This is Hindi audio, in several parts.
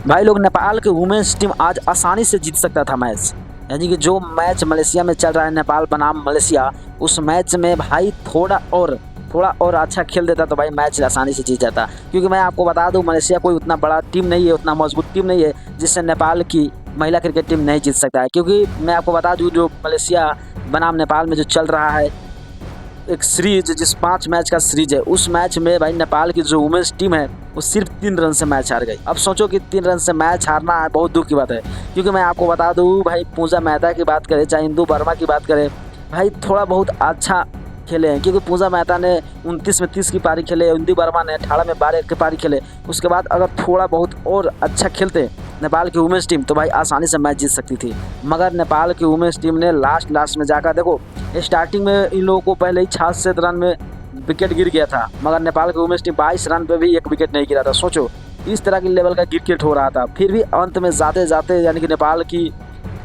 भाई लोग, नेपाल की वुमेन्स टीम आज आसानी से जीत सकता था मैच। यानी कि जो मैच मलेशिया में चल रहा है, नेपाल बनाम मलेशिया, उस मैच में भाई थोड़ा और अच्छा खेल देता तो भाई मैच आसानी से जीत जाता। क्योंकि मैं आपको बता दूं, मलेशिया कोई उतना बड़ा टीम नहीं है, उतना मजबूत टीम नहीं है जिससे नेपाल की महिला क्रिकेट टीम नहीं जीत सकता है। क्योंकि मैं आपको बता दूं, जो मलेशिया बनाम नेपाल में जो चल रहा है एक सीरीज, जिस 5 मैच का सीरीज है, उस मैच में भाई नेपाल की जो वुमेन्स टीम है वो सिर्फ 3 रन से मैच हार गई। अब सोचो कि 3 रन से मैच हारना बहुत दुख की बात है। क्योंकि मैं आपको बता दूं भाई, पूजा मेहता की बात करें चाहे इंदु वर्मा की बात करें, भाई थोड़ा बहुत अच्छा खेले हैं। क्योंकि पूजा मेहता ने 29 में 30 की पारी खेले, इंदु वर्मा ने 18 में 12 की पारी खेले। उसके बाद अगर थोड़ा बहुत और अच्छा खेलते नेपाल की वुमेन्स टीम तो भाई आसानी से मैच जीत सकती थी। मगर नेपाल की वुमेन्स टीम ने लास्ट में जाकर देखो, स्टार्टिंग में इन लोगों को पहले ही 66 रन में विकेट गिर गया था, मगर नेपाल की वुमेन्स टीम 22 रन पे भी एक विकेट नहीं गिरा था। सोचो इस तरह की लेवल का क्रिकेट हो रहा था। फिर भी अंत में जाते यानी कि नेपाल की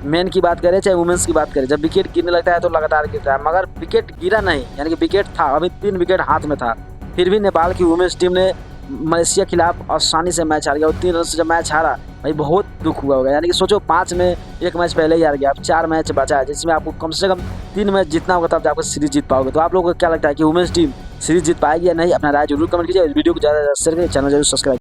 मेन की बात करें चाहे वुमेन्स की बात करें, जब विकेट गिरने लगता है तो लगातार गिरता है, मगर विकेट गिरा नहीं, यानी कि विकेट था, अभी 3 विकेट हाथ में था। फिर भी नेपाल की वुमेन्स टीम ने मलेशिया खिलाफ आसानी से मैच हार गया और 3 रन से जब मैच हारा भाई बहुत दुख हुआ होगा। यानी कि सोचो 5 में एक मैच पहले ही हार गया, अब 4 मैच बचा है जिसमें आपको कम से कम 3 मैच जीतना होगा तब आपको सीरीज जीत पाओगे। तो आप लोगों को क्या लगता है कि वुमेन्स टीम सीरीज जीत पाएगी या नहीं? अपना राय जरूर कमेंट कीजिए। वीडियो को ज़्यादा से ज़्यादा शेयर करिए, चैनल जरूर सब्सक्राइब